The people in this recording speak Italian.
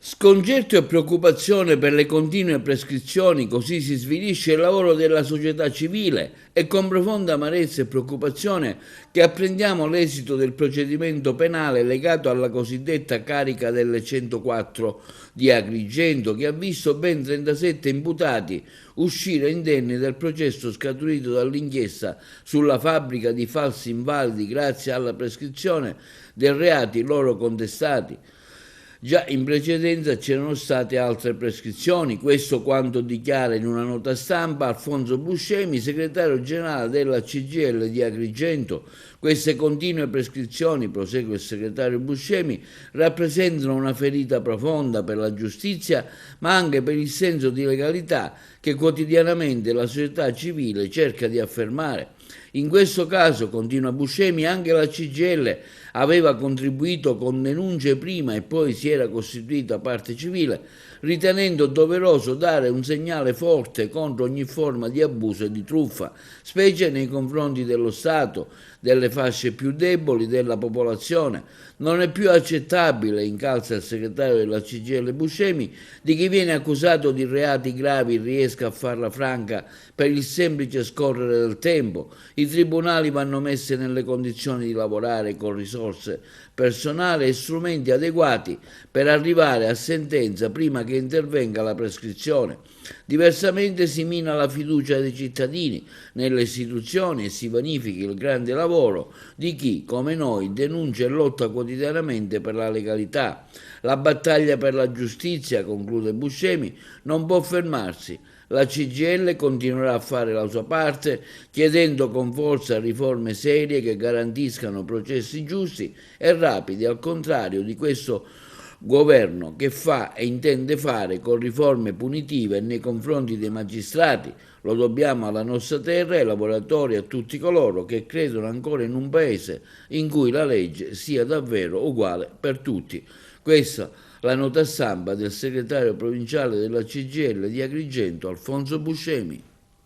Sconcerto e preoccupazione per le continue prescrizioni, così si svilisce il lavoro della società civile e con profonda amarezza e preoccupazione che apprendiamo l'esito del procedimento penale legato alla cosiddetta carica delle 104 di Agrigento, che ha visto ben 37 imputati uscire indenni dal processo scaturito dall'inchiesta sulla fabbrica di falsi invalidi grazie alla prescrizione dei reati loro contestati. Già in precedenza c'erano state altre prescrizioni, questo quanto dichiara in una nota stampa Alfonso Buscemi, segretario generale della CGIL di Agrigento. Queste continue prescrizioni, prosegue il segretario Buscemi, rappresentano una ferita profonda per la giustizia, ma anche per il senso di legalità che quotidianamente la società civile cerca di affermare. In questo caso, continua Buscemi, anche la CGIL aveva contribuito con denunce prima e poi si era costituita parte civile, ritenendo doveroso dare un segnale forte contro ogni forma di abuso e di truffa, specie nei confronti dello Stato, delle fasce più deboli della popolazione. Non è più accettabile, incalza il segretario della CGIL Buscemi, di chi viene accusato di reati gravi riesca a farla franca per il semplice scorrere del tempo. I tribunali vanno messi nelle condizioni di lavorare con risorse personali e strumenti adeguati per arrivare a sentenza prima che intervenga la prescrizione. Diversamente si mina la fiducia dei cittadini nelle istituzioni e si vanifica il grande lavoro di chi, come noi, denuncia e lotta quotidianamente per la legalità. La battaglia per la giustizia, conclude Buscemi, non può fermarsi. La CGIL continuerà a fare la sua parte, chiedendo con forza riforme serie che garantiscano processi giusti e rapidi, al contrario di questo governo che fa e intende fare con riforme punitive nei confronti dei magistrati. Lo dobbiamo alla nostra terra, ai lavoratori e a tutti coloro che credono ancora in un paese in cui la legge sia davvero uguale per tutti. Questa la nota stampa del segretario provinciale della CGIL di Agrigento, Alfonso Buscemi.